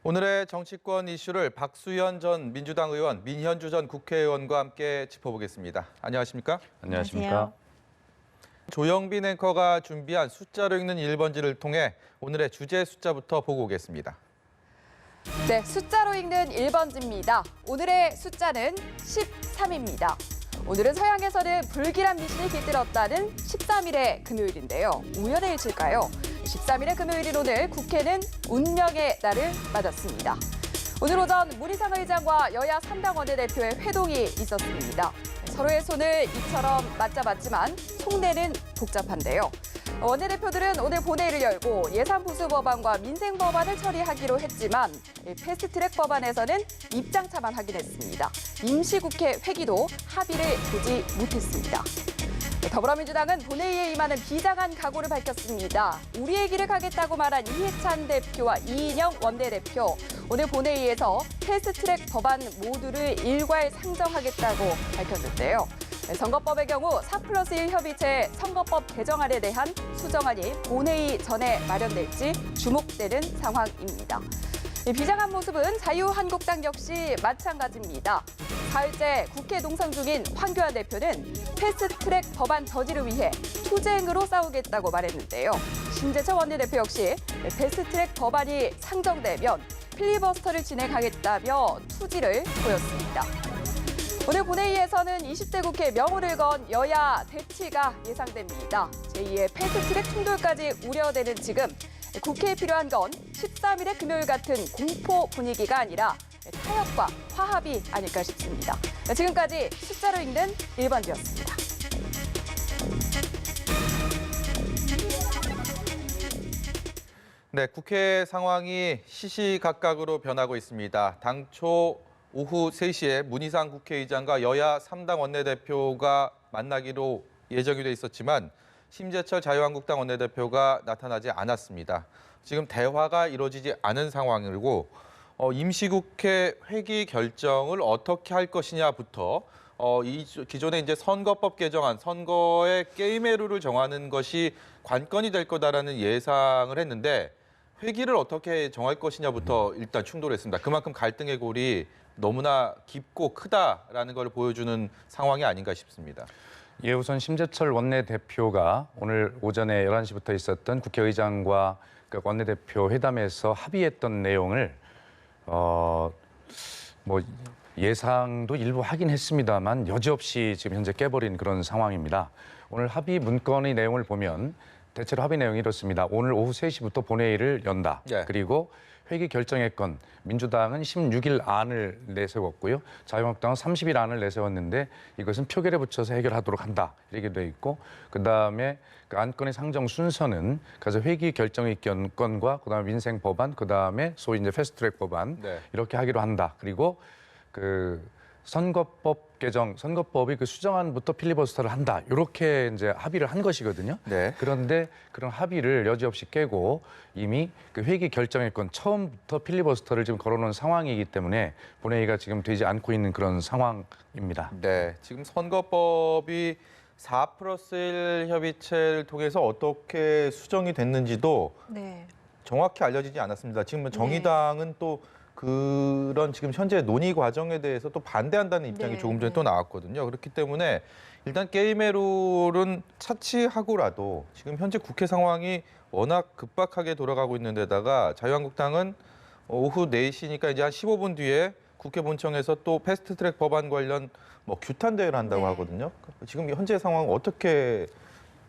오늘의 정치권 이슈를 박수현 전 민주당 의원, 민현주 전 국회의원과 함께 짚어보겠습니다. 안녕하십니까? 안녕하십니까? 조영빈 앵커가 준비한 숫자로 읽는 1번지를 통해 오늘의 주제 숫자부터 보고 오겠습니다. 네, 숫자로 읽는 1번지입니다. 오늘의 숫자는 13입니다. 오늘은 서양에서는 불길한 미신이 깃들었다는 13일의 금요일인데요. 우연의 일치일까요? 13일의 금요일인 오늘 국회는 운명의 날을 맞았습니다. 오늘 오전 문희상 의장과 여야 3당 원내대표의 회동이 있었습니다. 서로의 손을 이처럼 맞잡았지만 속내는 복잡한데요. 원내대표들은 오늘 본회의를 열고 예산보수 법안과 민생 법안을 처리하기로 했지만 패스트트랙 법안에서는 입장차만 확인했습니다. 임시국회 회기도 합의를 보지 못했습니다. 더불어민주당은 본회의에 임하는 비장한 각오를 밝혔습니다. 우리의 길을 가겠다고 말한 이해찬 대표와 이인영 원내대표, 오늘 본회의에서 패스트트랙 법안 모두를 일괄 상정하겠다고 밝혔는데요. 선거법의 경우 4+1 협의체 선거법 개정안에 대한 수정안이 본회의 전에 마련될지 주목되는 상황입니다. 비장한 모습은 자유한국당 역시 마찬가지입니다. 사흘째 국회 농성 중인 황교안 대표는 패스트트랙 법안 저지를 위해 투쟁으로 싸우겠다고 말했는데요. 심재철 원내대표 역시 패스트트랙 법안이 상정되면 필리버스터를 진행하겠다며 투지를 보였습니다. 오늘 본회의에서는 20대 국회 명운을 건 여야 대치가 예상됩니다. 제2의 패스트트랙 충돌까지 우려되는 지금 국회에 필요한 건 13일의 금요일 같은 공포 분위기가 아니라 타협과 화합이 아닐까 싶습니다. 지금까지 숫자로 읽는 1번지였습니다. 네, 국회 상황이 시시각각으로 변하고 있습니다. 당초 오후 3시에 문희상 국회의장과 여야 3당 원내대표가 만나기로 예정이 돼 있었지만 심재철 자유한국당 원내대표가 나타나지 않았습니다. 지금 대화가 이루어지지 않은 상황이고 임시국회 회기 결정을 어떻게 할 것이냐부터 기존의 이제 선거법 개정안, 선거의 게임의 룰을 정하는 것이 관건이 될 거다라는 예상을 했는데 회기를 어떻게 정할 것이냐부터 일단 충돌했습니다. 그만큼 갈등의 골이 너무나 깊고 크다라는 걸 보여주는 상황이 아닌가 싶습니다. 예, 우선 심재철 원내대표가 오늘 오전에 11시부터 있었던 국회의장과 그 원내대표 회담에서 합의했던 내용을 예상도 일부 하긴 했습니다만 여지없이 지금 현재 깨버린 그런 상황입니다. 오늘 합의 문건의 내용을 보면 대체로 합의 내용이 이렇습니다. 오늘 오후 3시부터 본회의를 연다. 네. 그리고 회기 결정의 건 민주당은 16일 안을 내세웠고요. 자유한국당은 30일 안을 내세웠는데 이것은 표결에 붙여서 해결하도록 한다. 이렇게 돼 있고 그다음에 그 안건의 상정 순서는 그래서 회기 결정의 건과 그다음에 민생 법안, 그다음에 소위 이제 패스트트랙 법안 네. 이렇게 하기로 한다. 그리고 그 선거법 개정, 선거법이 그 수정안부터 필리버스터를 한다. 이렇게 이제 합의를 한 것이거든요. 네. 그런데 그런 합의를 여지없이 깨고 이미 그 회기 결정의 건 처음부터 필리버스터를 지금 걸어놓은 상황이기 때문에 본회의가 지금 되지 않고 있는 그런 상황입니다. 네, 지금 선거법이 4+1 협의체를 통해서 어떻게 수정이 됐는지도 정확히 알려지지 않았습니다. 지금 정의당은 또 그런 지금 현재 논의 과정에 대해서 또 반대한다는 입장이 조금 전에 또 나왔거든요. 그렇기 때문에 일단 게임의 룰은 차치하고라도 지금 현재 국회 상황이 워낙 급박하게 돌아가고 있는 데다가 자유한국당은 오후 4시니까 이제 한 15분 뒤에 국회 본청에서 또 패스트트랙 법안 관련 규탄 대회를 한다고 하거든요. 지금 현재 상황 어떻게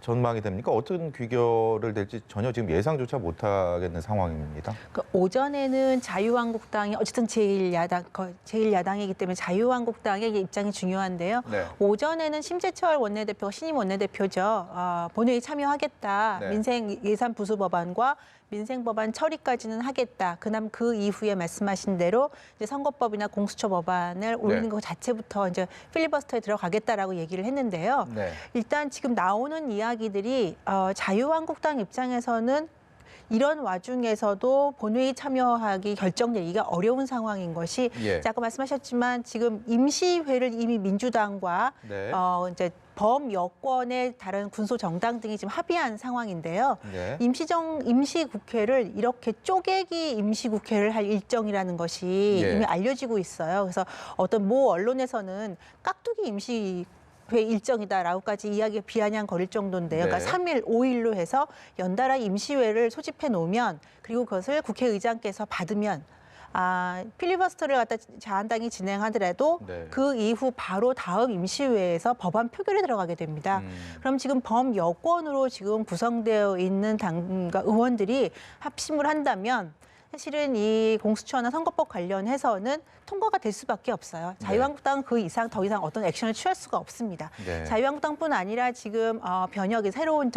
전망이 됩니까? 어떤 귀결을 될지 전혀 지금 예상조차 못하겠는 상황입니다. 오전에는 자유한국당이 어쨌든 제1야당이기 때문에 자유한국당의 입장이 중요한데요. 네. 오전에는 심재철 원내대표가 신임 원내대표죠. 본회의 참여하겠다. 네. 민생 예산 부수 법안과 민생 법안 처리까지는 하겠다. 그다음 그 이후에 말씀하신 대로 이제 선거법이나 공수처 법안을 올리는 것 자체부터 이제 필리버스터에 들어가겠다라고 얘기를 했는데요. 네. 일단 지금 나오는 이야기들이 자유한국당 입장에서는 이런 와중에서도 본회의 참여하기 결정내리기가 어려운 상황인 것이 예. 아까 말씀하셨지만 지금 임시회를 이미 민주당과 네. 이제 범여권의 다른 군소 정당 등이 지금 합의한 상황인데요. 네. 임시국회를 이렇게 쪼개기 임시국회를 할 일정이라는 것이 예. 이미 알려지고 있어요. 그래서 어떤 모 언론에서는 깍두기 임시 회 일정이다라고까지 이야기가 비아냥거릴 정도인데요. 네. 그러니까 3일, 5일로 해서 연달아 임시회를 소집해 놓으면 그리고 그것을 국회의장께서 받으면 필리버스터를 갖다 자한당이 진행하더라도 네. 그 이후 바로 다음 임시회에서 법안 표결에 들어가게 됩니다. 그럼 지금 범여권으로 지금 구성되어 있는 당과 의원들이 합심을 한다면 사실은 이 공수처나 선거법 관련해서는 통과가 될 수밖에 없어요. 자유한국당은 그 이상 더 이상 어떤 액션을 취할 수가 없습니다. 네. 자유한국당뿐 아니라 지금 변혁이 새로운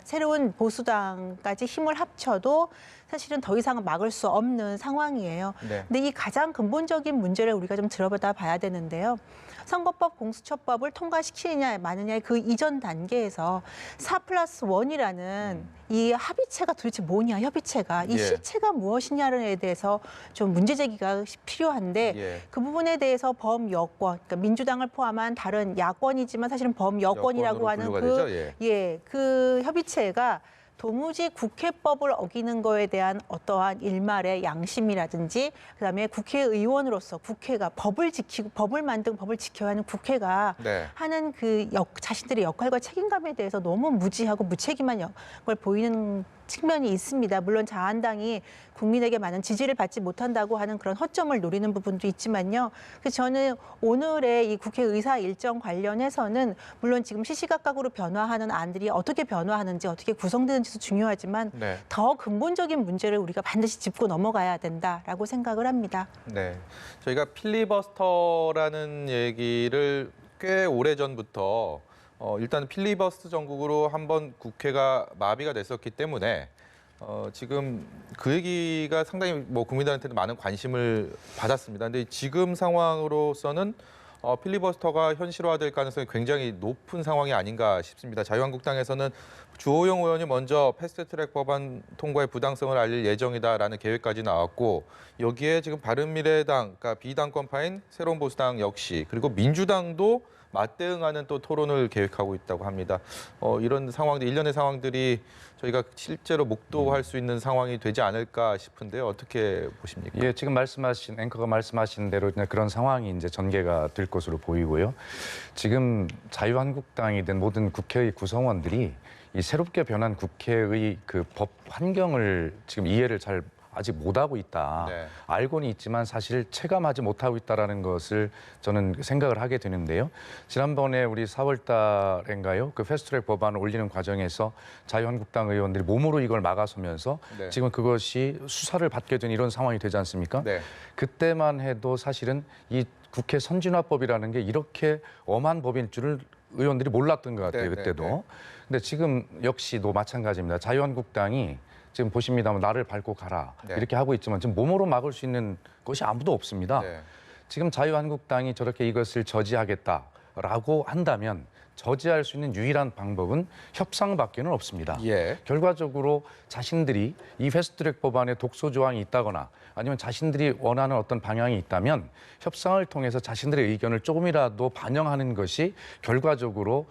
새로운 보수당까지 힘을 합쳐도 사실은 더 이상은 막을 수 없는 상황이에요. 네. 근데 이 가장 근본적인 문제를 우리가 좀 들어보다 봐야 되는데요. 선거법, 공수처법을 통과시키느냐 마느냐의 그 이전 단계에서 4+1이라는 이 합의체가 도대체 뭐냐, 협의체가. 이 예. 실체가 무엇이냐에 대해서 좀 문제 제기가 필요한데 예. 그 부분에 대해서 범여권, 그러니까 민주당을 포함한 다른 야권이지만 사실은 범여권이라고 여권으로 하는 분류가 되죠? 예. 그 협의체가 도무지 국회법을 어기는 거에 대한 어떠한 일말의 양심이라든지 그다음에 국회의원으로서 국회가 법을 지키고 법을 만들고 법을 지켜야 하는 국회가 네. 하는 그 자신들의 역할과 책임감에 대해서 너무 무지하고 무책임한 걸 보이는 측면이 있습니다. 물론 자한당이 국민에게 많은 지지를 받지 못한다고 하는 그런 허점을 노리는 부분도 있지만요. 그래서 저는 오늘의 이 국회의사 일정 관련해서는 물론 지금 시시각각으로 변화하는 안들이 어떻게 변화하는지 어떻게 구성되는지도 중요하지만 네. 더 근본적인 문제를 우리가 반드시 짚고 넘어가야 된다라고 생각을 합니다. 네. 저희가 필리버스터라는 얘기를 꽤 오래전부터 일단 필리버스터 전국으로 한번 국회가 마비가 됐었기 때문에 지금 그 얘기가 상당히 뭐 국민들한테도 많은 관심을 받았습니다. 근데 지금 상황으로서는 필리버스터가 현실화될 가능성이 굉장히 높은 상황이 아닌가 싶습니다. 자유한국당에서는 주호영 의원이 먼저 패스트트랙 법안 통과의 부당성을 알릴 예정이다라는 계획까지 나왔고 여기에 지금 바른미래당, 그러니까 비당권파인 새로운 보수당 역시 그리고 민주당도 맞대응하는 또 토론을 계획하고 있다고 합니다. 이런 상황들, 일련의 상황들이 저희가 실제로 목도할 수 있는 상황이 되지 않을까 싶은데요. 어떻게 보십니까? 예, 지금 말씀하신 앵커가 말씀하신 대로 그런 상황이 이제 전개가 될 것으로 보이고요. 지금 자유한국당이든 모든 국회의 구성원들이 이 새롭게 변한 국회의 그 법 환경을 지금 이해를 잘 아직 못하고 있다. 네. 알고는 있지만 사실 체감하지 못하고 있다는 것을 저는 생각을 하게 되는데요. 지난번에 우리 4월 달인가요? 그 패스트트랙 법안을 올리는 과정에서 자유한국당 의원들이 몸으로 이걸 막아서면서 네. 지금 그것이 수사를 받게 된 이런 상황이 되지 않습니까? 네. 그때만 해도 사실은 이 국회 선진화법이라는 게 이렇게 엄한 법일 줄을 의원들이 몰랐던 것 같아요. 네, 그때도. 네, 네. 근데 지금 역시도 마찬가지입니다. 자유한국당이 지금 보십니다만 나를 밟고 가라 네. 이렇게 하고 있지만 지금 몸으로 막을 수 있는 것이 아무도 없습니다. 네. 지금 자유한국당이 저렇게 이것을 저지하겠다라고 한다면 저지할 수 있는 유일한 방법은 협상밖에는 없습니다. 예. 결과적으로 자신들이 이 패스트트랙 법안에 독소 조항이 있다거나 아니면 자신들이 원하는 어떤 방향이 있다면 협상을 통해서 자신들의 의견을 조금이라도 반영하는 것이 결과적으로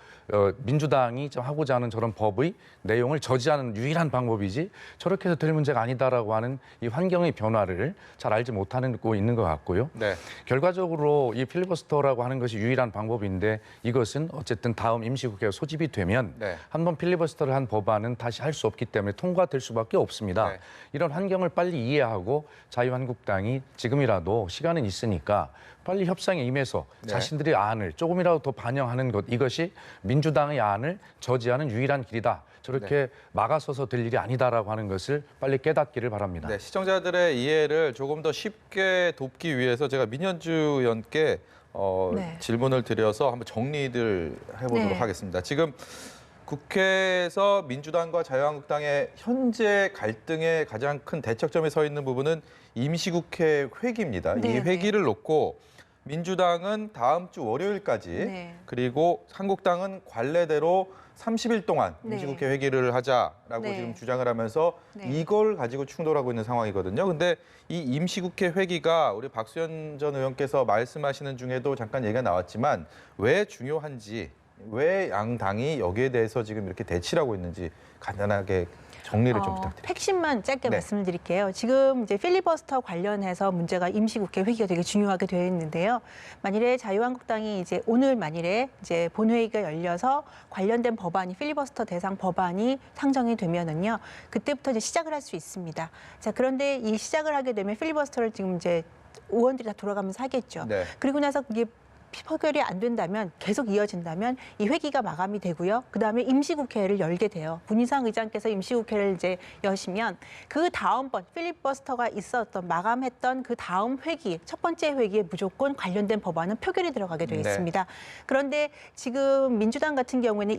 민주당이 하고자 하는 저런 법의 내용을 저지하는 유일한 방법이지 저렇게 해서 될 문제가 아니다라고 하는 이 환경의 변화를 잘 알지 못하고 있는 것 같고요. 네. 결과적으로 이 필리버스터라고 하는 것이 유일한 방법인데 이것은 어쨌든 다음 임시국회가 소집이 되면 네. 한번 필리버스터를 한 법안은 다시 할 수 없기 때문에 통과될 수밖에 없습니다. 네. 이런 환경을 빨리 이해하고 자유한국당이 지금이라도 시간은 있으니까 빨리 협상에 임해서 네. 자신들의 안을 조금이라도 더 반영하는 것 이것이 민주당의 안을 저지하는 유일한 길이다. 저렇게 막아서서 될 일이 아니다라고 하는 것을 빨리 깨닫기를 바랍니다. 네, 시청자들의 이해를 조금 더 쉽게 돕기 위해서 제가 민현주 의원께 네. 질문을 드려서 한번 정리를 해보도록 네. 하겠습니다. 지금 국회에서 민주당과 자유한국당의 현재 갈등의 가장 큰 대척점에 서 있는 부분은 임시국회 회기입니다. 네, 이 회기를 놓고 민주당은 다음 주 월요일까지 네. 그리고 한국당은 관례대로 30일 동안 네. 임시국회 회기를 하자라고 네. 지금 주장을 하면서 네. 이걸 가지고 충돌하고 있는 상황이거든요. 근데 이 임시국회 회기가 우리 박수현 전 의원께서 말씀하시는 중에도 잠깐 얘기가 나왔지만 왜 중요한지 왜 양 당이 여기에 대해서 지금 이렇게 대치를 하고 있는지 간단하게 정리를 좀 부탁드립니다. 핵심만 짧게 네. 말씀드릴게요. 지금 이제 필리버스터 관련해서 문제가 임시국회 회기가 되게 중요하게 되어 있는데요. 만일에 자유한국당이 이제 오늘 만일에 이제 본회의가 열려서 관련된 법안이 필리버스터 대상 법안이 상정이 되면은요, 그때부터 이제 시작을 할 수 있습니다. 자, 그런데 이 시작을 하게 되면 필리버스터를 지금 이제 의원들이 다 돌아가면서 하겠죠. 네. 그리고 나서 그게 표결이 안 된다면 계속 이어진다면 이 회기가 마감이 되고요. 그다음에 임시국회를 열게 돼요. 문희상 의장께서 임시국회를 이제 여시면 그 다음번 필리버스터가 있었던 마감했던 그 다음 회기 첫 번째 회기에 무조건 관련된 법안은 표결이 들어가게 되어 있습니다. 그런데 지금 민주당 같은 경우에는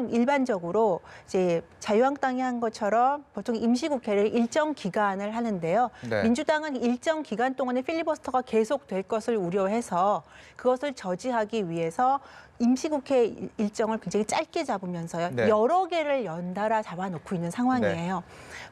일반적으로 이제 자유한국당이 한 것처럼 보통 임시국회를 일정 기간을 하는데요. 네. 민주당은 일정 기간 동안에 필리버스터가 계속될 것을 우려해서 그것을 저지하기 위해서 임시국회 일정을 굉장히 짧게 잡으면서요. 네. 여러 개를 연달아 잡아놓고 있는 상황이에요.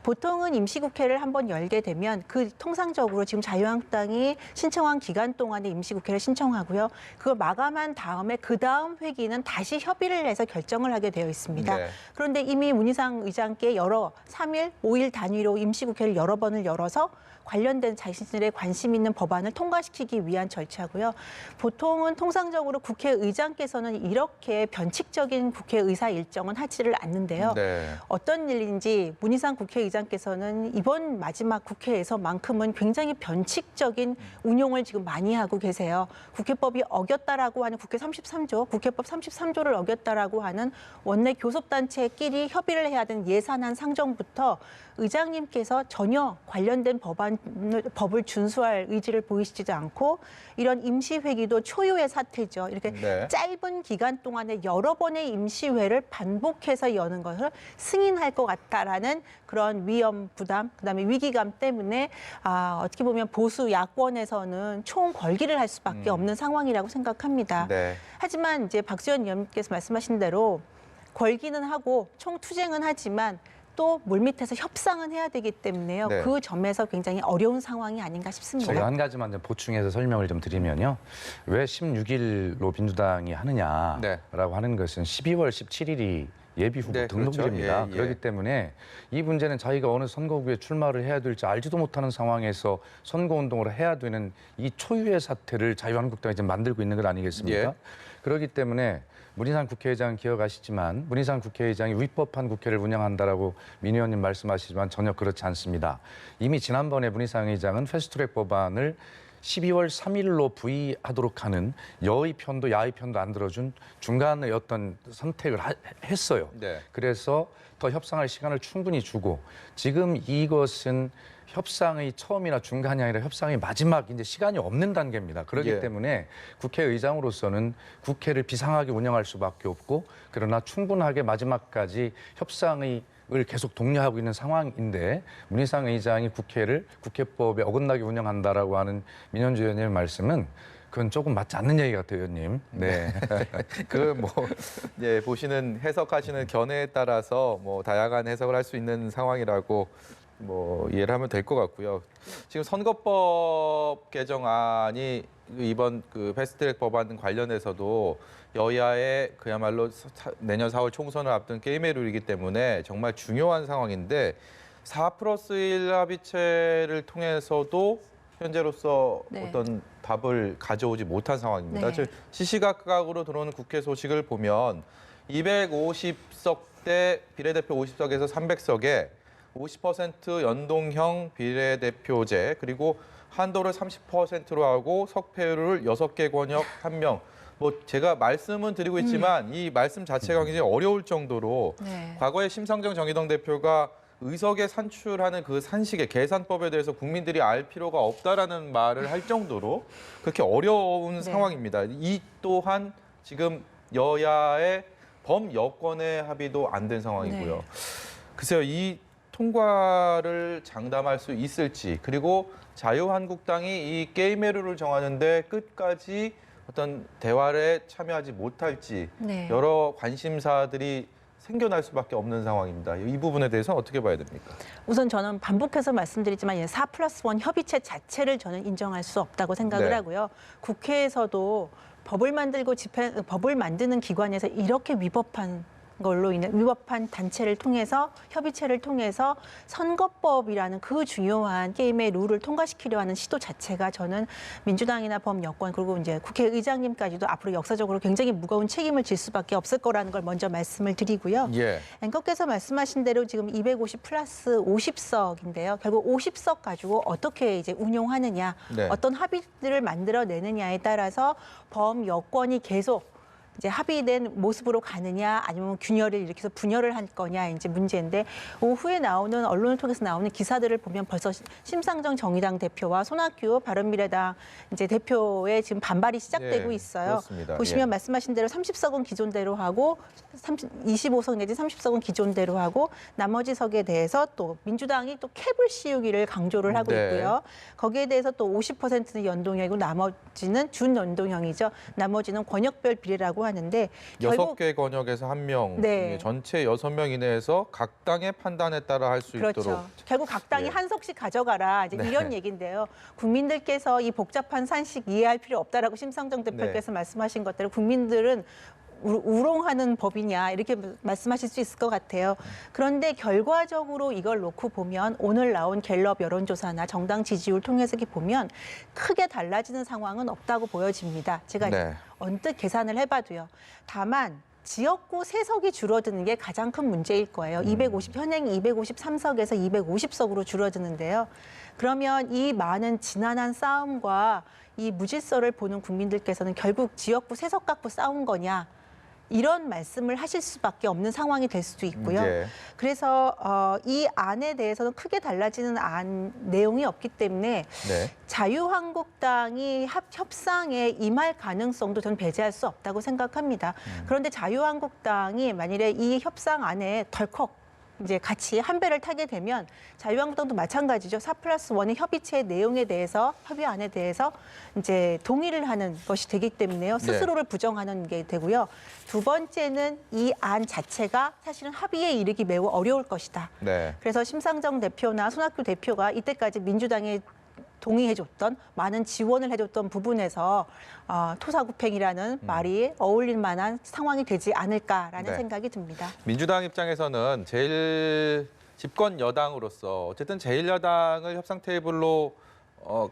보통은 임시국회를 한번 열게 되면 그 통상적으로 지금 자유한국당이 신청한 기간 동안에 임시국회를 신청하고요. 그걸 마감한 다음에 그 다음 회기는 다시 협의를 해서 결정을 하게 되어 있습니다. 네. 그런데 이미 문희상 의장께 3일, 5일 단위로 임시국회를 여러 번을 열어서 관련된 자신들의 관심 있는 법안을 통과시키기 위한 절차고요. 보통은 통상적으로 국회의장께서는 이렇게 변칙적인 국회의사 일정은 하지를 않는데요. 네. 어떤 일인지 문희상 국회의장께서는 이번 마지막 국회에서만큼은 굉장히 변칙적인 운용을 지금 많이 하고 계세요. 국회법이 어겼다라고 하는 국회 33조, 국회법 33조를 어겼다라고 하는 원내 교섭단체끼리 협의를 해야 되는 예산안 상정부터 의장님께서 전혀 관련된 법을 준수할 의지를 보이시지도 않고 이런 임시회기도 초유의 사태죠. 이렇게 네. 짧은 기간 동안에 여러 번의 임시회를 반복해서 여는 것을 승인할 것 같다라는 그런 위험 부담, 그다음에 위기감 때문에 어떻게 보면 보수 야권에서는 총궐기를 할 수밖에 없는 상황이라고 생각합니다. 네. 하지만 이제 박지원 의원님께서 말씀하신 대로 궐기는 하고 총투쟁은 하지만 또 물밑에서 협상은 해야 되기 때문에요. 네. 그 점에서 굉장히 어려운 상황이 아닌가 싶습니다. 제가 한 가지만 좀 보충해서 설명을 좀 드리면요. 왜 16일로 민주당이 하느냐라고 네. 하는 것은 12월 17일이 예비 후보 네, 등록일입니다. 그렇죠. 예, 예. 그렇기 때문에 이 문제는 자기가 어느 선거구에 출마를 해야 될지 알지도 못하는 상황에서 선거운동을 해야 되는 이 초유의 사태를 자유한국당이 지금 만들고 있는 것 아니겠습니까? 예. 그렇기 때문에 문희상 국회의장 기억하시지만 문희상 국회의장이 위법한 국회를 운영한다라고 민 의원님 말씀하시지만 전혀 그렇지 않습니다. 이미 지난번에 문희상 의장은 패스트트랙 법안을 12월 3일로 부의하도록 하는 여의 편도 야의 편도 안 들어준 중간의 어떤 선택을 했어요. 네. 그래서 더 협상할 시간을 충분히 주고 지금 이것은 협상의 처음이나 중간이 아니라 협상의 마지막 이제 시간이 없는 단계입니다. 그렇기 예. 때문에 국회의장으로서는 국회를 비상하게 운영할 수밖에 없고 그러나 충분하게 마지막까지 협상을 계속 독려하고 있는 상황인데 문희상 의장이 국회를 국회법에 어긋나게 운영한다라고 하는 민현주 의원님의 말씀은 그건 조금 맞지 않는 얘기 같아요, 의원님. 네. 예, 보시는 해석하시는 견해에 따라서 다양한 해석을 할 수 있는 상황이라고 이해를 하면 될 것 같고요. 지금 선거법 개정안이 이번 패스트트랙 법안 관련해서도 여야의 그야말로 내년 4월 총선을 앞둔 게임의 룰이기 때문에 정말 중요한 상황인데 4+1 합의체를 통해서도 현재로서 네. 어떤 답을 가져오지 못한 상황입니다. 네. 즉 시시각각으로 들어오는 국회 소식을 보면 250석 대 비례대표 50석에서 300석에 50% 연동형 비례대표제 그리고 한도를 30%로 하고 석패율을 6개 권역 1명. 제가 말씀은 드리고 있지만 이 말씀 자체가 굉장히 어려울 정도로 네. 과거에 심상정 정의당 대표가 의석에 산출하는 그 산식의 계산법에 대해서 국민들이 알 필요가 없다라는 말을 할 정도로 그렇게 어려운 네. 상황입니다. 이 또한 지금 여야의 범여권의 합의도 안 된 상황이고요. 네. 글쎄요, 이 통과를 장담할 수 있을지 그리고 자유한국당이 이 게임의 룰을 정하는데 끝까지 어떤 대화에 참여하지 못할지 네. 여러 관심사들이 생겨날 수밖에 없는 상황입니다. 이 부분에 대해서 어떻게 봐야 됩니까? 우선 저는 반복해서 말씀드리지만 4+1 협의체 자체를 저는 인정할 수 없다고 생각을 네. 하고요. 국회에서도 법을 만들고 법을 만드는 기관에서 이렇게 위법한 단체를 통해서 협의체를 통해서 선거법이라는 그 중요한 게임의 룰을 통과시키려 하는 시도 자체가 저는 민주당이나 범여권 그리고 이제 국회의장님까지도 앞으로 역사적으로 굉장히 무거운 책임을 질 수밖에 없을 거라는 걸 먼저 말씀을 드리고요. 예. 앵커께서 말씀하신 대로 지금 250 플러스 50석인데요. 결국 50석 가지고 어떻게 이제 운용하느냐, 네. 어떤 합의들을 만들어내느냐에 따라서 범여권이 계속 이제 합의된 모습으로 가느냐 아니면 균열을 일으켜서 분열을 할 거냐 이제 문제인데 오후에 나오는 언론을 통해서 나오는 기사들을 보면 벌써 심상정 정의당 대표와 손학규 바른미래당 이제 대표의 지금 반발이 시작되고 예, 있어요. 그렇습니다. 보시면 예. 말씀하신 대로 30석은 기존대로 하고 25석 내지 30석은 기존대로 하고 나머지 석에 대해서 또 민주당이 또 캡을 씌우기를 강조를 하고 네. 있고요. 거기에 대해서 또 50%는 연동형이고 나머지는 준연동형이죠. 나머지는 권역별 비례라고 하는데 결국 6개 권역에서 1명, 네. 전체 6명 이내에서 각 당의 판단에 따라 할 수 그렇죠. 있도록. 결국 각 당이 예. 한 석씩 가져가라 이제 네. 이런 얘기인데요. 국민들께서 이 복잡한 산식 이해할 필요 없다라고 심상정 대표께서 네. 말씀하신 것대로 국민들은 우롱하는 법이냐 이렇게 말씀하실 수 있을 것 같아요. 그런데 결과적으로 이걸 놓고 보면 오늘 나온 갤럽 여론조사나 정당 지지율 통해서 이렇게 보면 크게 달라지는 상황은 없다고 보여집니다. 제가 네. 언뜻 계산을 해봐도요. 다만 지역구 세석이 줄어드는 게 가장 큰 문제일 거예요. 현행 253석에서 250석으로 줄어드는데요. 그러면 이 많은 지난한 싸움과 이 무질서를 보는 국민들께서는 결국 지역구 세석 갖고 싸운 거냐 이런 말씀을 하실 수밖에 없는 상황이 될 수도 있고요. 예. 그래서 이 안에 대해서는 크게 달라지는 내용이 없기 때문에 네. 자유한국당이 협상에 임할 가능성도 저는 배제할 수 없다고 생각합니다. 그런데 자유한국당이 만일에 이 협상 안에 덜컥 이제 같이 한 배를 타게 되면 자유한국당도 마찬가지죠. 4+1의 협의체 내용에 대해서 협의안에 대해서 이제 동의를 하는 것이 되기 때문에요. 스스로를 부정하는 게 되고요. 두 번째는 이 안 자체가 사실은 합의에 이르기 매우 어려울 것이다. 네. 그래서 심상정 대표나 손학규 대표가 이때까지 민주당에 동의해줬던 많은 지원을 해줬던 부분에서 토사구팽이라는 말이 어울릴 만한 상황이 되지 않을까라는 네. 생각이 듭니다. 민주당 입장에서는 제일 집권 여당으로서 어쨌든 제1야당을 협상 테이블로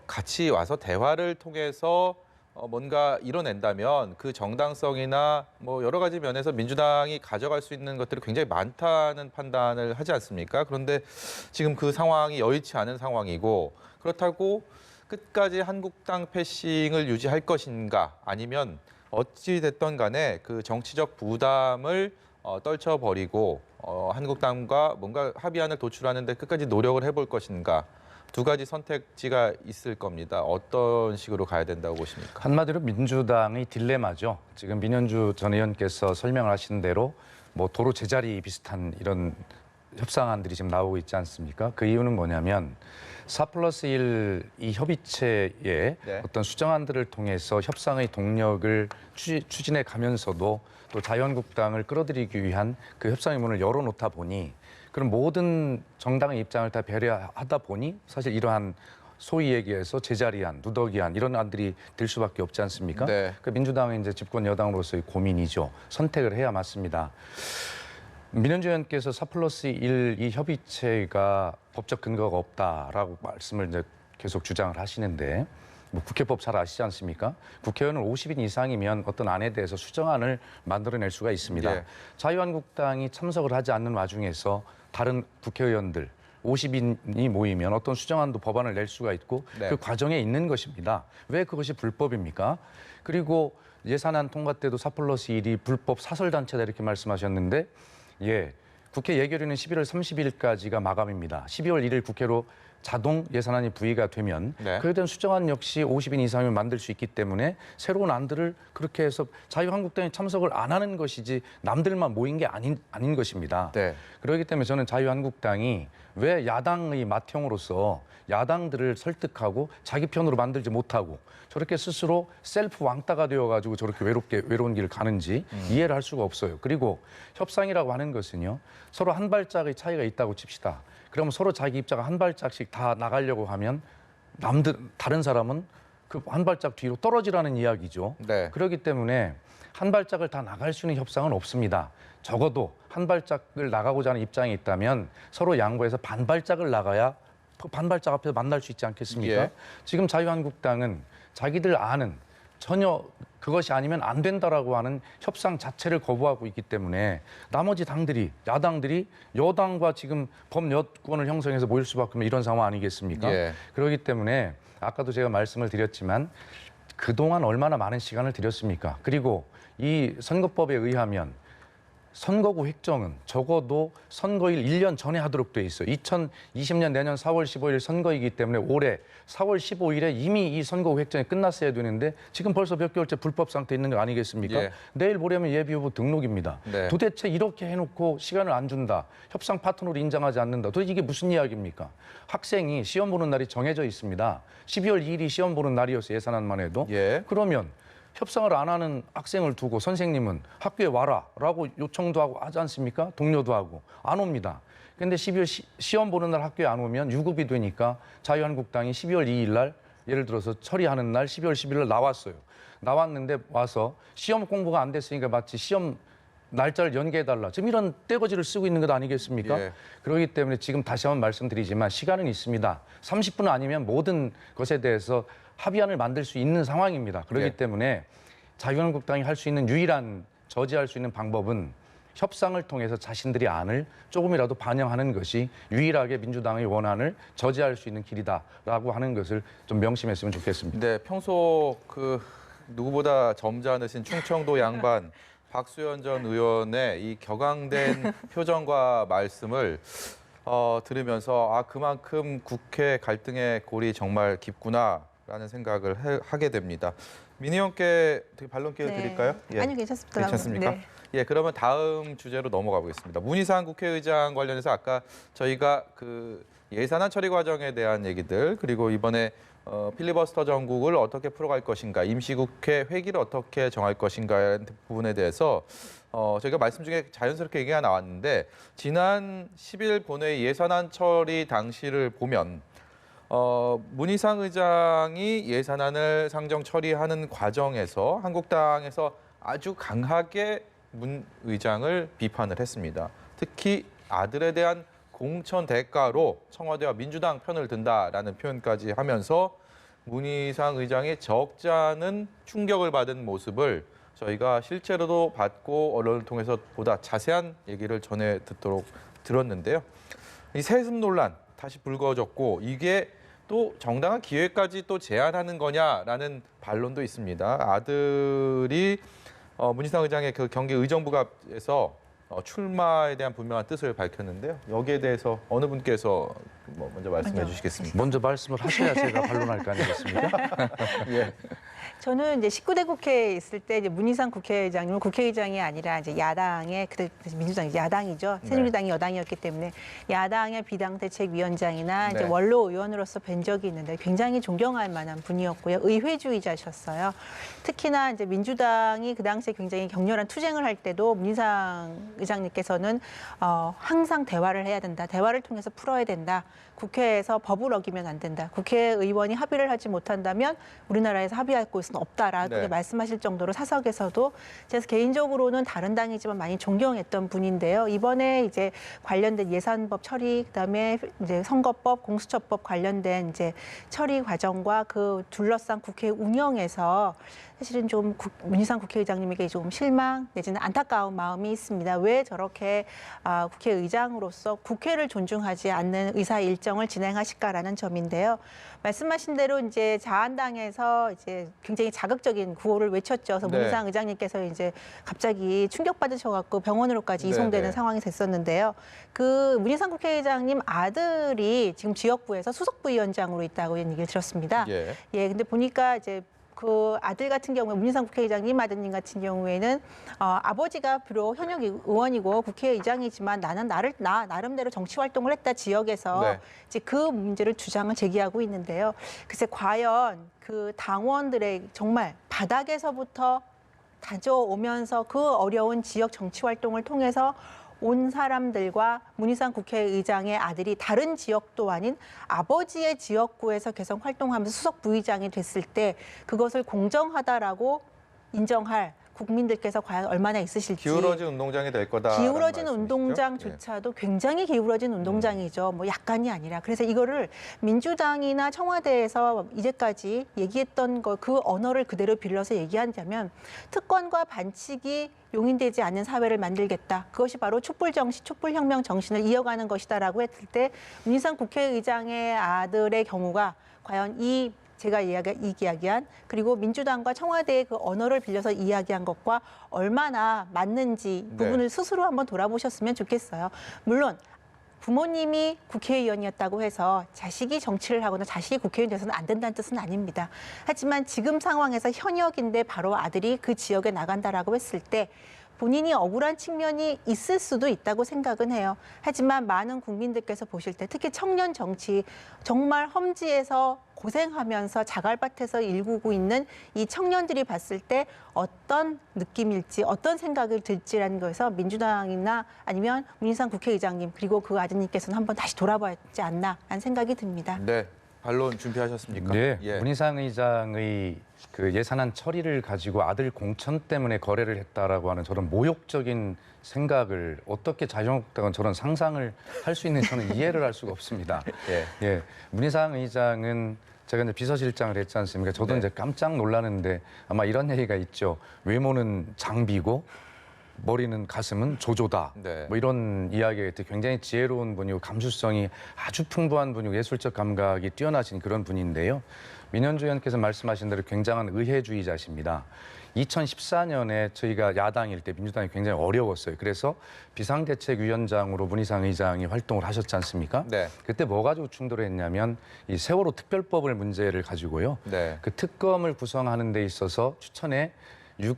같이 와서 대화를 통해서 뭔가 이뤄낸다면 그 정당성이나 뭐 여러 가지 면에서 민주당이 가져갈 수 있는 것들이 굉장히 많다는 판단을 하지 않습니까? 그런데 지금 그 상황이 여의치 않은 상황이고 그렇다고 끝까지 한국당 패싱을 유지할 것인가 아니면 어찌 됐든 간에 그 정치적 부담을 떨쳐버리고 한국당과 뭔가 합의안을 도출하는 데 끝까지 노력을 해볼 것인가. 두 가지 선택지가 있을 겁니다. 어떤 식으로 가야 된다고 보십니까? 한마디로 민주당의 딜레마죠. 지금 민현주 전 의원께서 설명을 하신 대로 뭐 도로 제자리 비슷한 이런 협상안들이 지금 나오고 있지 않습니까? 그 이유는 뭐냐면 4+1 이 협의체의 네. 어떤 수정안들을 통해서 협상의 동력을 추진해 가면서도 또 자유한국당을 끌어들이기 위한 그 협상의 문을 열어놓다 보니 그런 모든 정당의 입장을 다 배려하다 보니 사실 이러한 소위 얘기해서 제자리안, 누더기안 이런 안들이 될 수밖에 없지 않습니까? 네. 그 민주당의 이제 집권 여당으로서의 고민이죠. 선택을 해야 맞습니다. 민현주 의원께서 4+1 이 협의체가 법적 근거가 없다라고 말씀을 이제 계속 주장을 하시는데 뭐 국회법 잘 아시지 않습니까? 국회의원은 50인 이상이면 어떤 안에 대해서 수정안을 만들어낼 수가 있습니다. 예. 자유한국당이 참석을 하지 않는 와중에서 다른 국회의원들 50인이 모이면 어떤 수정안도 법안을 낼 수가 있고 네. 그 과정에 있는 것입니다. 왜 그것이 불법입니까? 그리고 예산안 통과 때도 4+1이 불법 사설단체다 이렇게 말씀하셨는데 예, 국회 예결위는 11월 30일까지가 마감입니다. 12월 1일 국회로 자동 예산안이 부의가 되면 네. 그에 대한 수정안 역시 50인 이상이면 만들 수 있기 때문에 새로운 안들을 그렇게 해서 자유한국당이 참석을 안 하는 것이지 남들만 모인 게 아닌 것입니다. 네. 그렇기 때문에 저는 자유한국당이 왜 야당의 맏형으로서 야당들을 설득하고 자기 편으로 만들지 못하고 저렇게 스스로 셀프 왕따가 되어가지고 저렇게 외로운 길을 가는지 이해를 할 수가 없어요. 그리고 협상이라고 하는 것은요. 서로 한 발짝의 차이가 있다고 칩시다. 그러면 서로 자기 입장 한 발짝씩 다 나가려고 하면 다른 사람은 그 한 발짝 뒤로 떨어지라는 이야기죠. 네. 그렇기 때문에 한 발짝을 다 나갈 수 있는 협상은 없습니다. 적어도 한 발짝을 나가고자 하는 입장이 있다면 서로 양보해서 반 발짝을 나가야 반 발짝 앞에서 만날 수 있지 않겠습니까? 예. 지금 자유한국당은 자기들 안은 전혀 그것이 아니면 안 된다라고 하는 협상 자체를 거부하고 있기 때문에 나머지 야당들이 여당과 지금 범여권을 형성해서 모일 수밖에 없는 이런 상황 아니겠습니까? 예. 그렇기 때문에 아까도 제가 말씀을 드렸지만 그동안 얼마나 많은 시간을 들였습니까? 그리고 이 선거법에 의하면 선거구 획정은 적어도 선거일 1년 전에 하도록 돼 있어요. 2020년 내년 4월 15일 선거이기 때문에 올해 4월 15일에 이미 이 선거구 획정이 끝났어야 되는데 지금 벌써 몇 개월째 불법 상태에 있는 거 아니겠습니까? 예. 내일 모레면 예비후보 등록입니다. 네. 도대체 이렇게 해놓고 시간을 안 준다. 협상 파트너로 인정하지 않는다. 도대체 이게 무슨 이야기입니까? 학생이 시험 보는 날이 정해져 있습니다. 12월 2일이 시험 보는 날이었어요. 예산안만 해도. 예. 그러면 협상을 안 하는 학생을 두고 선생님은 학교에 와라라고 요청도 하고 하지 않습니까? 동료도 하고 안 옵니다. 근데 12월 시험 보는 날 학교에 안 오면 유급이 되니까 자유한국당이 12월 2일 날 예를 들어서 처리하는 날 12월 10일 날 나왔어요. 나왔는데 와서 시험 공부가 안 됐으니까 마치 시험 날짜를 연기해달라. 지금 이런 떼거지를 쓰고 있는 것 아니겠습니까? 예. 그렇기 때문에 지금 다시 한번 말씀드리지만 시간은 있습니다. 30분 아니면 모든 것에 대해서 합의안을 만들 수 있는 상황입니다. 그렇기 예. 때문에 자유한국당이 할 수 있는 유일한 저지할 수 있는 방법은 협상을 통해서 자신들의 안을 조금이라도 반영하는 것이 유일하게 민주당의 원안을 저지할 수 있는 길이다라고 하는 것을 좀 명심했으면 좋겠습니다. 네, 평소 누구보다 점잖으신 충청도 양반 박수현 전 의원의 이 격앙된 표정과 말씀을 들으면서 그만큼 국회 갈등의 골이 정말 깊구나라는 생각을 하게 됩니다. 민희 의원께 반론 기회를 드릴까요? 예. 아니요, 괜찮습니다. 괜찮습니까? 네. 예, 그러면 다음 주제로 넘어가 보겠습니다. 문희상 국회의장 관련해서 아까 저희가 그 예산안 처리 과정에 대한 얘기들 그리고 이번에 필리버스터 정국을 어떻게 풀어갈 것인가, 임시국회 회기를 어떻게 정할 것인가의 부분에 대해서 저희가 말씀 중에 자연스럽게 얘기가 나왔는데 지난 10일 본회의 예산안 처리 당시를 보면 문희상 의장이 예산안을 상정 처리하는 과정에서 한국당에서 아주 강하게 문 의장을 비판을 했습니다. 특히 아들에 대한 공천 대가로 청와대와 민주당 편을 든다라는 표현까지 하면서 문희상 의장이 적지 않은 충격을 받은 모습을 저희가 실제로도 받고 언론을 통해서 보다 자세한 얘기를 전해 듣도록 들었는데요. 이 세습 논란 다시 불거졌고 이게 또 정당한 기회까지 또 제한하는 거냐라는 반론도 있습니다. 아들이 문희상 의장의 그 경기 의정부갑에서 출마에 대한 분명한 뜻을 밝혔는데요. 여기에 대해서 어느 분께서 먼저 말씀해 주시겠습니까? 먼저 말씀을 하셔야 제가 반론할 거 아니겠습니까? 예. 저는 이제 19대 국회에 있을 때 이제 문희상 국회의장님은 국회의장이 아니라 이제 야당의 그때 민주당이 야당이죠. 새누리당이 여당이었기 때문에 야당의 비당대책위원장이나 이제 네. 원로 의원으로서 뵌 적이 있는데 굉장히 존경할 만한 분이었고요. 의회주의자셨어요. 특히나 이제 민주당이 그 당시에 굉장히 격렬한 투쟁을 할 때도 문희상 의장님께서는 항상 대화를 해야 된다. 대화를 통해서 풀어야 된다. 국회에서 법을 어기면 안 된다. 국회의원이 합의를 하지 못한다면 우리나라에서 합의할 곳은 없다라고 네. 말씀하실 정도로 사석에서도 제가 개인적으로는 다른 당이지만 많이 존경했던 분인데요. 이번에 이제 관련된 예산법 처리, 그다음에 이제 선거법, 공수처법 관련된 이제 처리 과정과 그 둘러싼 국회 운영에서 사실은 좀 문희상 국회의장님에게 좀 실망 내지는 안타까운 마음이 있습니다. 왜 저렇게 국회의장으로서 국회를 존중하지 않는 의사 일정 일정을 진행하실까라는 점인데요. 말씀하신 대로 이제 자한당에서 이제 굉장히 자극적인 구호를 외쳤죠. 그래서 네. 문희상 의장님께서 이제 갑자기 충격받으셔갖고 병원으로까지 네, 이송되는 네. 상황이 됐었는데요. 그 문희상 국회의장님 아들이 지금 지역구에서 수석부위원장으로 있다고 얘기를 들었습니다. 예. 근데 보니까 이제 그 아들 같은 경우에 문희상 국회의장님 아드님 같은 경우에는 아버지가 비록 현역 의원이고 국회의장이지만 나는 나름대로 정치 활동을 했다 지역에서 네. 이제 그 문제를 주장을 제기하고 있는데요. 글쎄 과연 그 당원들의 정말 바닥에서부터 다져오면서 그 어려운 지역 정치 활동을 통해서 온 사람들과 문희상 국회의장의 아들이 다른 지역도 아닌 아버지의 지역구에서 계속 활동하면서 수석 부의장이 됐을 때 그것을 공정하다라고 인정할 국민들께서 과연 얼마나 있으실지. 기울어진 운동장이 될 거다. 기울어진 운동장조차도 굉장히 기울어진 운동장이죠. 뭐 약간이 아니라. 그래서 이거를 민주당이나 청와대에서 이제까지 얘기했던 그 언어를 그대로 빌려서 얘기한다면 특권과 반칙이 용인되지 않는 사회를 만들겠다. 그것이 바로 촛불혁명 정신을 이어가는 것이다라고 했을 때 문희상 국회의장의 아들의 경우가 과연 제가 이야기한 그리고 민주당과 청와대의 그 언어를 빌려서 이야기한 것과 얼마나 맞는지 부분을 스스로 한번 돌아보셨으면 좋겠어요. 물론 부모님이 국회의원이었다고 해서 자식이 정치를 하거나 자식이 국회의원 돼서는 안 된다는 뜻은 아닙니다. 하지만 지금 상황에서 현역인데 바로 아들이 그 지역에 나간다라고 했을 때 본인이 억울한 측면이 있을 수도 있다고 생각은 해요. 하지만 많은 국민들께서 보실 때 특히 청년 정치 정말 험지에서 고생하면서 자갈밭에서 일구고 있는 이 청년들이 봤을 때 어떤 느낌일지 어떤 생각을 들지라는 거에서 민주당이나 아니면 문희상 국회의장님 그리고 그 아드님께서는 한번 다시 돌아봐야지 않나 하는 생각이 듭니다. 네. 반론 준비하셨습니까? 네, 예. 문희상 의장의 그 예산안 처리를 가지고 아들 공천 때문에 거래를 했다라고 하는 저런 모욕적인 생각을 어떻게 자유한국당은 저런 상상을 할 수 있는지 저는 이해를 할 수가 없습니다. 예. 문희상 의장은 제가 이제 비서실장을 했지 않습니까? 저도 네. 이제 깜짝 놀라는데 아마 이런 얘기가 있죠. 외모는 장비고 머리는 가슴은 조조다. 네. 뭐 이런 이야기가 있대. 굉장히 지혜로운 분이고 감수성이 아주 풍부한 분이고 예술적 감각이 뛰어나신 그런 분인데요. 민현주 의원께서 말씀하신 대로 굉장한 의회주의자십니다. 2014년에 저희가 야당일 때 민주당이 굉장히 어려웠어요. 그래서 비상대책위원장으로 문희상 의장이 활동을 하셨지 않습니까? 네. 그때 뭐 가지고 충돌을 했냐면 이 세월호 특별법을 문제를 가지고요. 네. 그 특검을 구성하는 데 있어서 추천에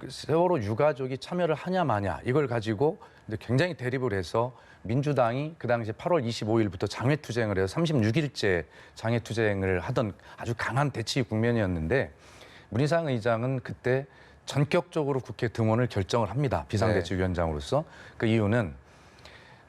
세월호 유가족이 참여를 하냐 마냐 이걸 가지고 굉장히 대립을 해서 민주당이 그 당시 8월 25일부터 장외투쟁을 해서 36일째 장외투쟁을 하던 아주 강한 대치 국면이었는데 문희상 의장은 그때 전격적으로 국회 등원을 결정을 합니다. 비상대책위원장으로서. 그 이유는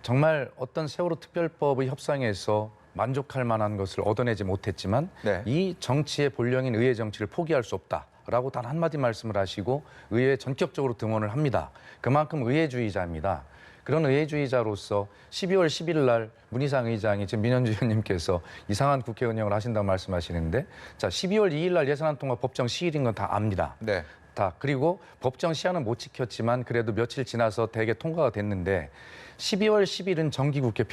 정말 어떤 세월호 특별법의 협상에서 만족할 만한 것을 얻어내지 못했지만 네. 이 정치의 본령인 의회 정치를 포기할 수 없다라고 단 한마디 말씀을 하시고 의회에 전격적으로 등원을 합니다. 그만큼 의회주의자입니다. 그런 의회주의자로서 12월 10일 날 문희상 의장이 지금 민현주 의원님께서 이상한 국회 운영을 하신다고 말씀하시는데 자 12월 2일 날 예산안 통과 법정 시일인 건 다 압니다. 네. 다 그리고 법정 시한은 못 지켰지만 그래도 며칠 지나서 대개 통과가 됐는데 12월 10일은 정기국회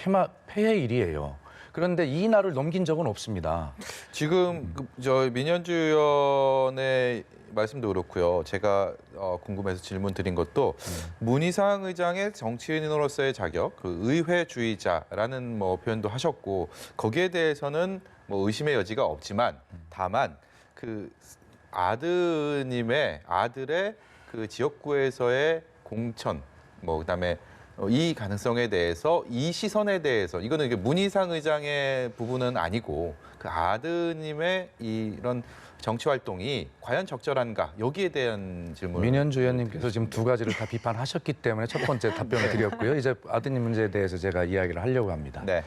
폐회일이에요. 그런데 이 날을 넘긴 적은 없습니다. 지금 저 민현주 의원의 말씀도 그렇고요. 제가 궁금해서 질문 드린 것도 문희상 의장의 정치인으로서의 자격, 그 의회주의자라는 뭐 표현도 하셨고 거기에 대해서는 뭐 의심의 여지가 없지만 다만 그 아들의 그 지역구에서의 공천, 뭐 그다음에 이 가능성에 대해서 이 시선에 대해서 이거는 이게 문희상 의장의 부분은 아니고 그 아드님의 이런 정치 활동이 과연 적절한가 여기에 대한 질문. 민현주 의원님께서 지금 두 가지를 다 비판하셨기 때문에 첫 번째 답변을 드렸고요. 이제 아드님 문제에 대해서 제가 이야기를 하려고 합니다. 네.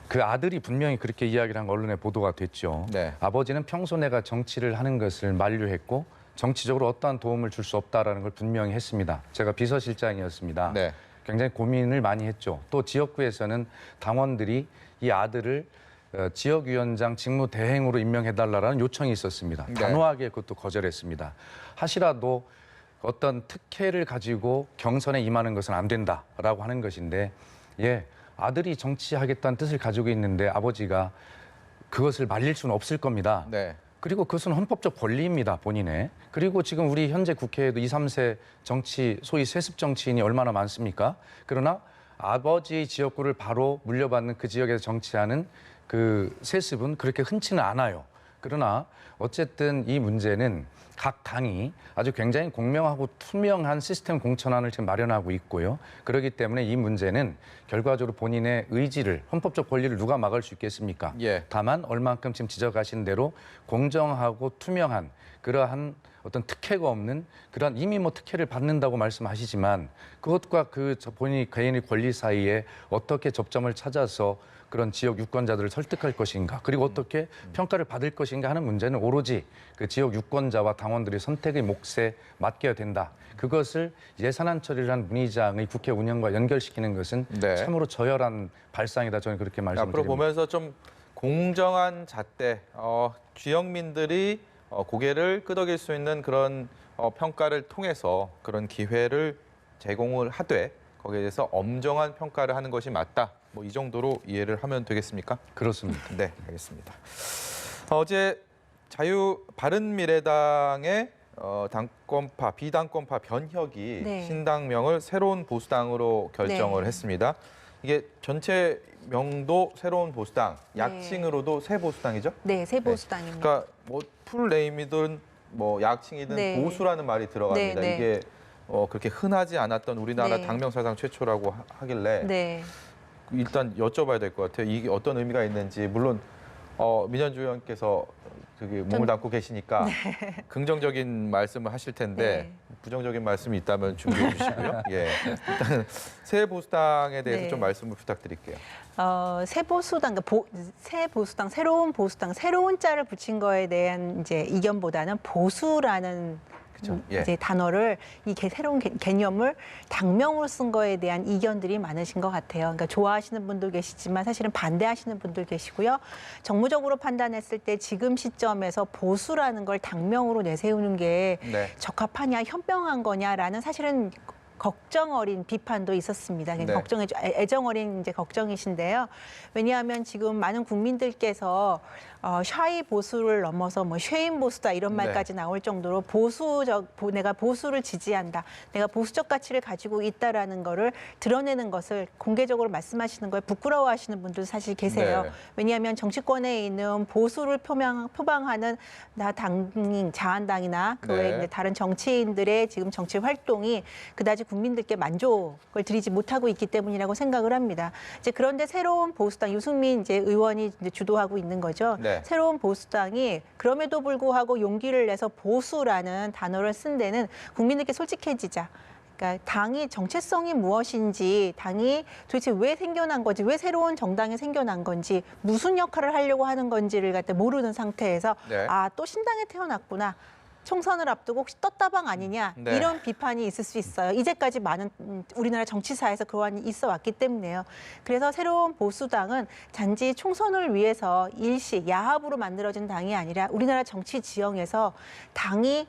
그 아들이 분명히 그렇게 이야기를 한 거 언론에 보도가 됐죠. 네. 아버지는 평소 내가 정치를 하는 것을 만류했고 정치적으로 어떠한 도움을 줄 수 없다라는 걸 분명히 했습니다. 제가 비서실장이었습니다. 네. 굉장히 고민을 많이 했죠. 또 지역구에서는 당원들이 이 아들을 지역위원장 직무 대행으로 임명해달라는 요청이 있었습니다. 네. 단호하게 그것도 거절했습니다. 하시라도 어떤 특혜를 가지고 경선에 임하는 것은 안 된다라고 하는 것인데 아들이 정치하겠다는 뜻을 가지고 있는데 아버지가 그것을 말릴 수는 없을 겁니다. 네. 그리고 그것은 헌법적 권리입니다, 본인의. 그리고 지금 우리 현재 국회에도 20, 30세 정치, 소위 세습 정치인이 얼마나 많습니까? 그러나 아버지 지역구를 바로 물려받는 그 지역에서 정치하는 그 세습은 그렇게 흔치는 않아요. 그러나 어쨌든 이 문제는 각 당이 아주 굉장히 공명하고 투명한 시스템 공천안을 지금 마련하고 있고요. 그렇기 때문에 이 문제는 결과적으로 본인의 의지를, 헌법적 권리를 누가 막을 수 있겠습니까? 예. 다만 얼만큼 지금 지적하신 대로 공정하고 투명한 그러한 어떤 특혜가 없는 그런 이미 뭐 특혜를 받는다고 말씀하시지만 그것과 그 본인이 개인의 권리 사이에 어떻게 접점을 찾아서 그런 지역 유권자들을 설득할 것인가 그리고 어떻게 평가를 받을 것인가 하는 문제는 오로지 그 지역 유권자와 당원들의 선택의 몫에 맡겨야 된다. 그것을 예산안 처리를 한 문의장의 국회 운영과 연결시키는 것은 네. 참으로 저열한 발상이다. 저는 그렇게 말씀드립니다. 앞으로 보면서 좀 공정한 잣대, 지역민들이 고개를 끄덕일 수 있는 그런 평가를 통해서 그런 기회를 제공을 하되 거기에 대해서 엄정한 평가를 하는 것이 맞다. 뭐 이 정도로 이해를 하면 되겠습니까? 그렇습니다. 네, 알겠습니다. 어제 바른미래당의 당권파, 비당권파 변혁이 네. 신당명을 새로운 보수당으로 결정을 네. 했습니다. 이게 전체 명도 새로운 보수당, 약칭으로도 새 보수당이죠? 네, 새 보수당입니다. 그러니까 뭐 풀네임이든 뭐 약칭이든 네. 보수라는 말이 들어갑니다. 네, 네. 이게 그렇게 흔하지 않았던 우리나라 네. 당명사상 최초라고 하길래 네. 일단 여쭤봐야 될 것 같아요. 이게 어떤 의미가 있는지. 물론 민현주 의원께서 되게 몸을 담고 계시니까 긍정적인 말씀을 하실 텐데 네. 부정적인 말씀이 있다면 준비해 주시고요. 예, 일단 새 보수당에 대해서 네. 좀 말씀을 부탁드릴게요. 새 보수당, 새 보수당, 새로운 보수당, 새로운 자를 붙인 거에 대한 이제 이견보다는 보수라는 그렇죠. 예. 이제 단어를 새로운 개념을 당명으로 쓴 거에 대한 이견들이 많으신 것 같아요. 그러니까 좋아하시는 분도 계시지만 사실은 반대하시는 분들 계시고요. 정무적으로 판단했을 때 지금 시점에서 보수라는 걸 당명으로 내세우는 게 네. 적합하냐, 현명한 거냐라는 사실은 걱정 어린 비판도 있었습니다. 네. 애정 어린 이제 걱정이신데요. 왜냐하면 지금 많은 국민들께서 샤이 보수를 넘어서 뭐 쉐임 보수다 이런 말까지 나올 정도로 내가 보수를 지지한다, 내가 보수적 가치를 가지고 있다라는 거를 드러내는 것을 공개적으로 말씀하시는 거에 부끄러워하시는 분들 사실 계세요. 네. 왜냐하면 정치권에 있는 보수를 표방하는 자한당이나 그 외에 네. 이제 다른 정치인들의 지금 정치 활동이 그다지 국민들께 만족을 드리지 못하고 있기 때문이라고 생각을 합니다. 이제 그런데 새로운 보수당 유승민 이제 의원이 이제 주도하고 있는 거죠. 네. 새로운 보수당이 그럼에도 불구하고 용기를 내서 보수라는 단어를 쓴 데는 국민들께 솔직해지자. 그러니까 당이 정체성이 무엇인지, 당이 도대체 왜 생겨난 건지, 왜 새로운 정당이 생겨난 건지, 무슨 역할을 하려고 하는 건지를 갖다 모르는 상태에서 네. 또 신당에 태어났구나. 총선을 앞두고 혹시 떴다방 아니냐 네. 이런 비판이 있을 수 있어요. 이제까지 많은 우리나라 정치사에서 그러한 있어 왔기 때문에요. 그래서 새로운 보수당은 단지 총선을 위해서 일시 야합으로 만들어진 당이 아니라 우리나라 정치 지형에서 당이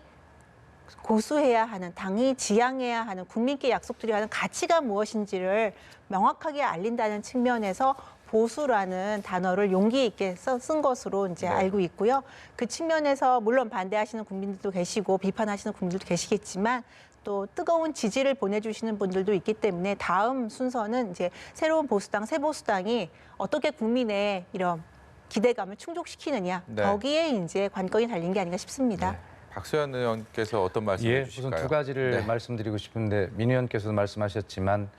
고수해야 하는, 당이 지향해야 하는, 국민께 약속드려야 하는 가치가 무엇인지를 명확하게 알린다는 측면에서 보수라는 단어를 용기 있게 쓴 것으로 이제 네. 알고 있고요. 그 측면에서 물론 반대하시는 국민들도 계시고 비판하시는 국민들도 계시겠지만 또 뜨거운 지지를 보내주시는 분들도 있기 때문에 다음 순서는 이제 새로운 보수당, 새 보수당이 어떻게 국민의 이런 기대감을 충족시키느냐 네. 거기에 이제 관건이 달린 게 아닌가 싶습니다. 네. 박수현 의원께서 어떤 말씀을 예, 해주실까요? 우선 두 가지를 네. 말씀드리고 싶은데 민 의원께서도 말씀하셨지만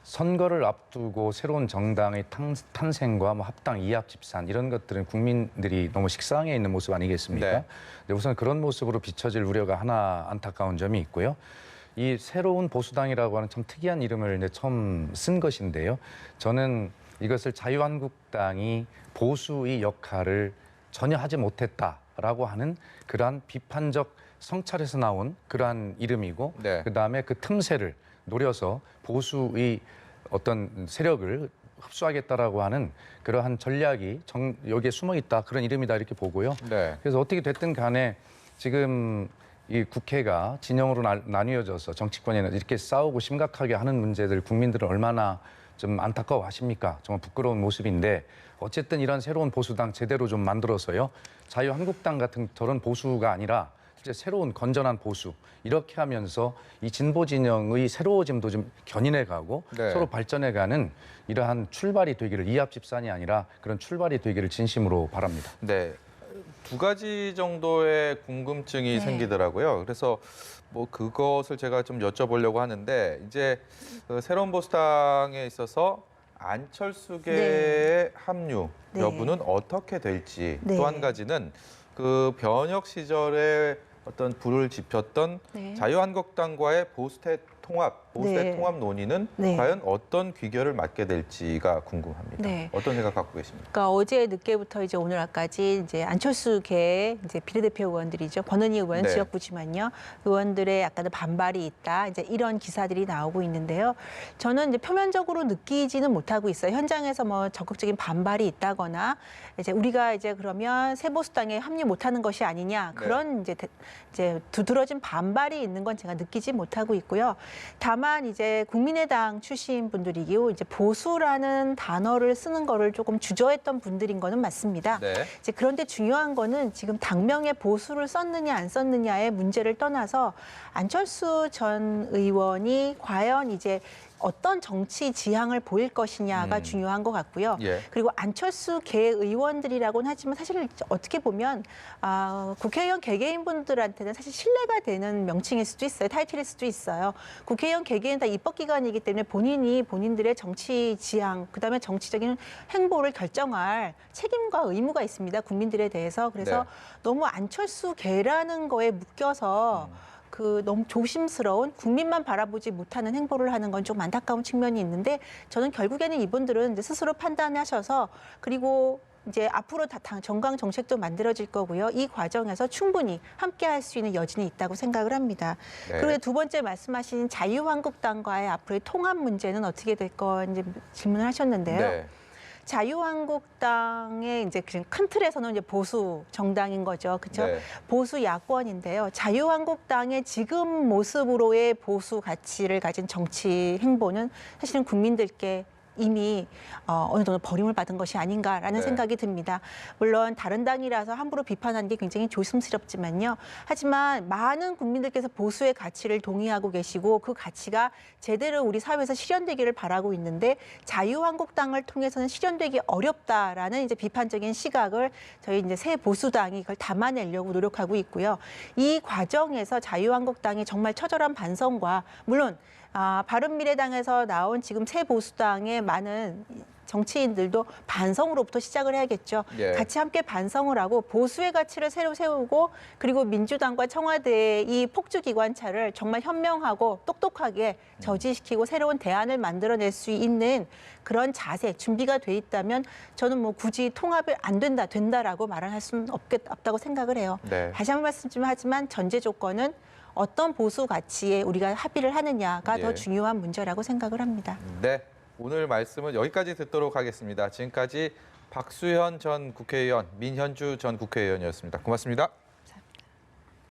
선거를 앞두고 새로운 정당의 탄생과 뭐 합당, 이합 집산 이런 것들은 국민들이 너무 식상해 있는 모습 아니겠습니까? 네. 근데 우선 그런 모습으로 비춰질 우려가 하나 안타까운 점이 있고요. 이 새로운 보수당이라고 하는 참 특이한 이름을 이제 처음 쓴 것인데요. 저는 이것을 자유한국당이 보수의 역할을 전혀 하지 못했다라고 하는 그러한 비판적 성찰에서 나온 그러한 이름이고 네. 그다음에 그 틈새를 노려서 보수의 어떤 세력을 흡수하겠다라고 하는 그러한 전략이 여기에 숨어 있다 그런 이름이다 이렇게 보고요. 네. 그래서 어떻게 됐든 간에 지금 이 국회가 진영으로 나뉘어져서 정치권이 이렇게 싸우고 심각하게 하는 문제들 국민들은 얼마나 좀 안타까워하십니까? 정말 부끄러운 모습인데 어쨌든 이런 새로운 보수당 제대로 좀 만들어서요. 자유한국당 같은 저런 보수가 아니라 실제 새로운 건전한 보수 이렇게 하면서 이 진보 진영의 새로워짐도 좀 견인해가고 네. 서로 발전해가는 이러한 출발이 되기를 이합집산이 아니라 그런 출발이 되기를 진심으로 바랍니다. 네. 두 가지 정도의 궁금증이 네. 생기더라고요. 그래서 뭐 그것을 제가 좀 여쭤보려고 하는데 이제 그 새로운 보수당에 있어서 안철수계의 합류 네. 여부는 어떻게 될지 네. 또 한 가지는 그 변혁 시절에 어떤 불을 지폈던 네. 자유한국당과의 보수대 네. 통합 논의는 네. 과연 어떤 귀결을 맞게 될지가 궁금합니다. 네. 어떤 생각 갖고 계십니까? 그러니까 어제 늦게부터 이제 오늘까지 이제 안철수계 이제 비례대표 의원들이죠. 권은희 의원 네. 지역구지만요. 의원들의 약간의 반발이 있다. 이제 이런 기사들이 나오고 있는데요. 저는 이제 표면적으로 느끼지는 못하고 있어요. 현장에서 뭐 적극적인 반발이 있다거나 이제 우리가 이제 그러면 새보수당에 합류 못하는 것이 아니냐 그런 이제 두드러진 반발이 있는 건 제가 느끼지 못하고 있고요. 다만 이제 국민의당 출신 분들이기요, 이제 보수라는 단어를 쓰는 거를 조금 주저했던 분들인 거는 맞습니다. 네. 이제 그런데 중요한 거는 지금 당명에 보수를 썼느냐 안 썼느냐의 문제를 떠나서 안철수 전 의원이 과연 이제 어떤 정치 지향을 보일 것이냐가 중요한 것 같고요. 예. 그리고 안철수 개 의원들이라고는 하지만 사실 어떻게 보면 국회의원 개개인분들한테는 사실 신뢰가 되는 명칭일 수도 있어요. 타이틀일 수도 있어요. 국회의원 개개인 다 입법기관이기 때문에 본인들의 정치 지향, 그다음에 정치적인 행보를 결정할 책임과 의무가 있습니다. 국민들에 대해서. 그래서 네. 너무 안철수 개라는 거에 묶여서 그 너무 조심스러운 국민만 바라보지 못하는 행보를 하는 건 좀 안타까운 측면이 있는데 저는 결국에는 이분들은 이제 스스로 판단하셔서 그리고 이제 앞으로 정강 정책도 만들어질 거고요. 이 과정에서 충분히 함께할 수 있는 여진이 있다고 생각을 합니다. 네. 그리고 두 번째 말씀하신 자유한국당과의 앞으로의 통합 문제는 어떻게 될 건지 질문을 하셨는데요. 네. 자유한국당의 이제 큰 틀에서는 이제 보수 정당인 거죠, 그렇죠? 네. 보수 야권인데요. 자유한국당의 지금 모습으로의 보수 가치를 가진 정치 행보는 사실은 국민들께 이미 어느 정도 버림을 받은 것이 아닌가라는 네. 생각이 듭니다. 물론 다른 당이라서 함부로 비판하는 게 굉장히 조심스럽지만요. 하지만 많은 국민들께서 보수의 가치를 동의하고 계시고 그 가치가 제대로 우리 사회에서 실현되기를 바라고 있는데 자유한국당을 통해서는 실현되기 어렵다라는 이제 비판적인 시각을 저희 이제 새 보수당이 그걸 담아내려고 노력하고 있고요. 이 과정에서 자유한국당이 정말 처절한 반성과 물론 바른미래당에서 나온 지금 새 보수당의 많은 정치인들도 반성으로부터 시작을 해야겠죠. 예. 같이 함께 반성을 하고 보수의 가치를 새로 세우고 그리고 민주당과 청와대의 이 폭주기관차를 정말 현명하고 똑똑하게 저지시키고 새로운 대안을 만들어낼 수 있는 그런 자세, 준비가 돼 있다면 저는 뭐 굳이 통합이 안 된다라고 말을 할 수는 없다고 생각을 해요. 네. 다시 한 번 말씀 좀 하지만 전제 조건은 어떤 보수 가치에 우리가 합의를 하느냐가 예. 더 중요한 문제라고 생각을 합니다. 네, 오늘 말씀은 여기까지 듣도록 하겠습니다. 지금까지 박수현 전 국회의원, 민현주 전 국회의원이었습니다. 고맙습니다.